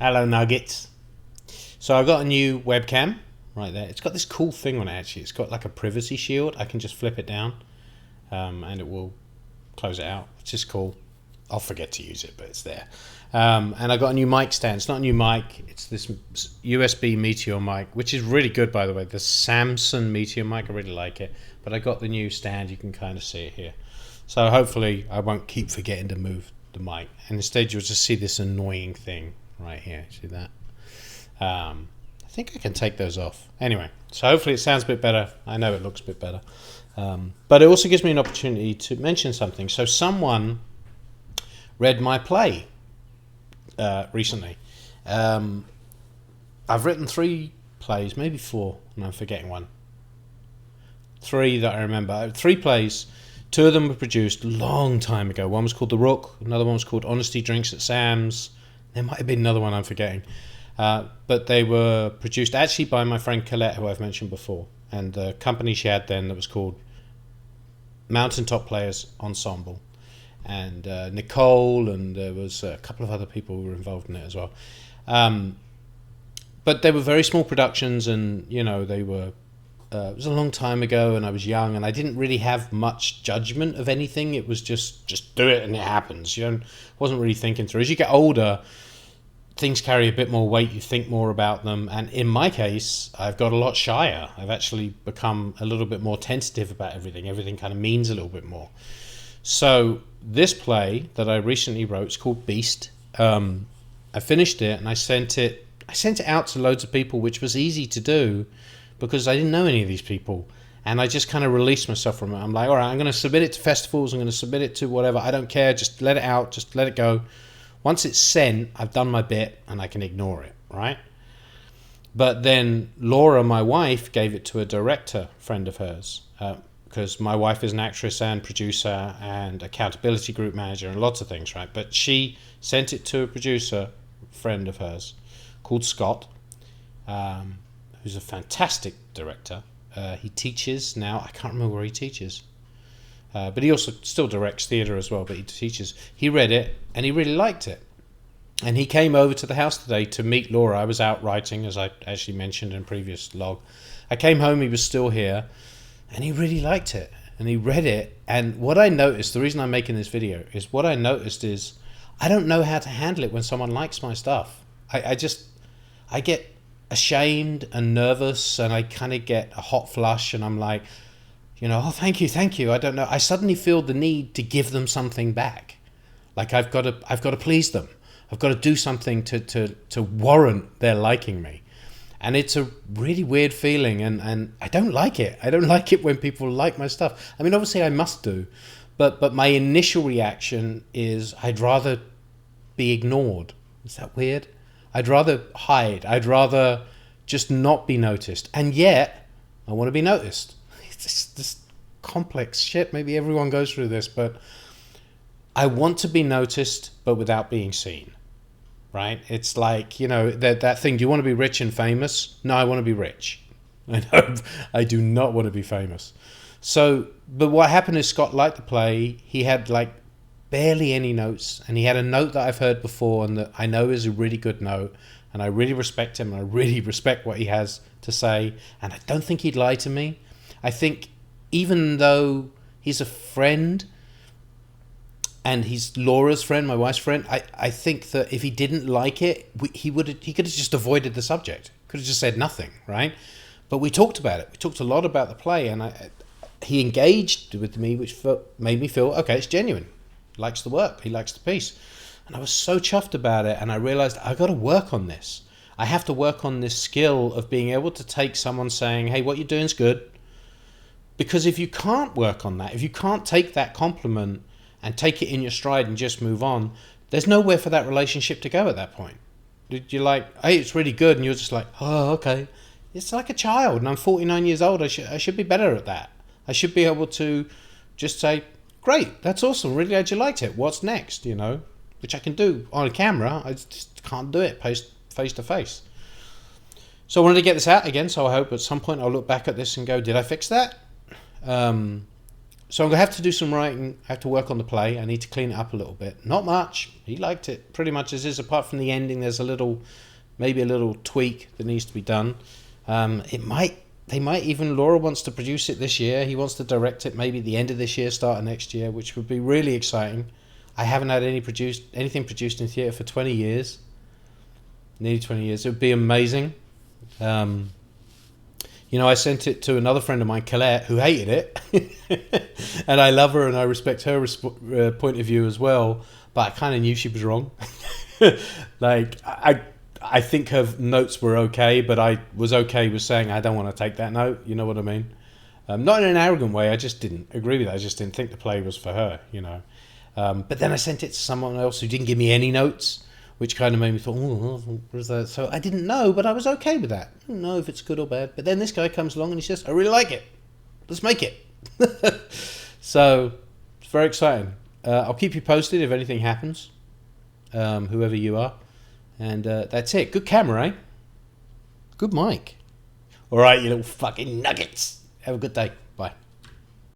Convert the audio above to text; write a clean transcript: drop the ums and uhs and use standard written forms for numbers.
Hello, Nuggets. So I got a new webcam right there. It's got this cool thing on it, actually. It's got like a privacy shield. I can just flip it down and it will close it out, which is cool. I'll forget to use it, but it's there. And I got a new mic stand. It's not a new mic. It's this USB Meteor mic, which is really good, by the way. The Samsung Meteor mic, I really like it. But I got the new stand. You can kind of see it here. So hopefully I won't keep forgetting to move the mic. And instead you'll just see this annoying thing right here. See that? I think I can take those off. Anyway, so hopefully it sounds a bit better. I know it looks a bit better. But it also gives me an opportunity to mention something. So someone read my play recently. I've written 3 plays, maybe 4, and I'm forgetting one. 3 that I remember. 3 plays. 2 of them were produced a long time ago. One was called The Rook. Another one was called Honesty Drinks at Sam's. There might have been another one I'm forgetting. But they were produced actually by my friend Colette, who I've mentioned before. And the company she had then that was called Mountaintop Players Ensemble. And Nicole, and there was a couple of other people who were involved in it as well. But they were very small productions, and they were. It was a long time ago, and I was young, and I didn't really have much judgment of anything. It was just do it, and it happens. Wasn't really thinking through. As you get older, things carry a bit more weight. You think more about them, and in my case, I've got a lot shyer. I've actually become a little bit more tentative about everything. Everything kind of means a little bit more. So this play that I recently wrote is called Beast. I finished it and I sent it out to loads of people, which was easy to do because I didn't know any of these people. And I just kind of released myself from it. I'm like, all right, I'm going to submit it to festivals. I'm going to submit it to whatever. I don't care. Just let it out. Just let it go. Once it's sent, I've done my bit and I can ignore it, right? But then Laura, my wife, gave it to a director friend of hers. Because my wife is an actress and producer and accountability group manager and lots of things, right? But she sent it to a producer friend of hers called Scott, who's a fantastic director. He teaches now. I can't remember where he teaches. But he also still directs theatre as well, but he teaches. He read it and he really liked it. And he came over to the house today to meet Laura. I was out writing, as I actually mentioned in a previous log. I came home, he was still here. And he really liked it, and he read it. And what I noticed, the reason I'm making this video, is what I noticed is I don't know how to handle it when someone likes my stuff. I get ashamed and nervous, and I kind of get a hot flush, and I'm like, oh, thank you. I don't know. I suddenly feel the need to give them something back. Like I've got to please them. I've got to do something to warrant their liking me. And it's a really weird feeling, and I don't like it. I don't like it when people like my stuff. I mean, obviously I must do, but my initial reaction is I'd rather be ignored. Is that weird? I'd rather hide. I'd rather just not be noticed. And yet, I want to be noticed. It's just this complex shit. Maybe everyone goes through this, but I want to be noticed, but without being seen. Right? It's like, that thing, do you want to be rich and famous? No, I want to be rich. I do not want to be famous. So, but what happened is Scott liked the play. He had like barely any notes, and he had a note that I've heard before and that I know is a really good note, and I really respect him, and I really respect what he has to say, and I don't think he'd lie to me. I think even though he's a friend, and he's Laura's friend, my wife's friend, I think that if he didn't like it, he could have just avoided the subject. Could have just said nothing, right? But we talked about it. We talked a lot about the play, and he engaged with me, which made me feel, okay, it's genuine. He likes the work. He likes the piece. And I was so chuffed about it, and I realized I've got to work on this. I have to work on this skill of being able to take someone saying, hey, what you're doing is good. Because if you can't work on that, if you can't take that compliment and take it in your stride and just move on, there's nowhere for that relationship to go at that point. You're like, hey, it's really good, and you're just like, oh, okay. It's like a child, and I'm 49 years old. I should be better at that. I should be able to just say, great, that's awesome, really glad you liked it. What's next, which I can do on a camera. I just can't do it face to face. So I wanted to get this out again, so I hope at some point I'll look back at this and go, did I fix that? So I'm going to have to do some writing. I have to work on the play. I need to clean it up a little bit. Not much. He liked it pretty much as is. Apart from the ending, there's maybe a little tweak that needs to be done. They might even, Laura wants to produce it this year. He wants to direct it maybe the end of this year, start of next year, which would be really exciting. I haven't had anything produced in theatre for 20 years. Nearly 20 years. It would be amazing. I sent it to another friend of mine, Colette, who hated it. And I love her and I respect her point of view as well. But I kind of knew she was wrong. Like, I think her notes were okay, but I was okay with saying I don't want to take that note. You know what I mean? Not in an arrogant way. I just didn't agree with it. I just didn't think the play was for her, But then I sent it to someone else who didn't give me any notes, which kind of made me thought, oh, what is that? So I didn't know, but I was okay with that. I don't know if it's good or bad. But then this guy comes along and he says, I really like it. Let's make it. So it's very exciting. I'll keep you posted if anything happens, whoever you are. And that's it. Good camera, eh? Good mic. All right, you little fucking nuggets. Have a good day. Bye.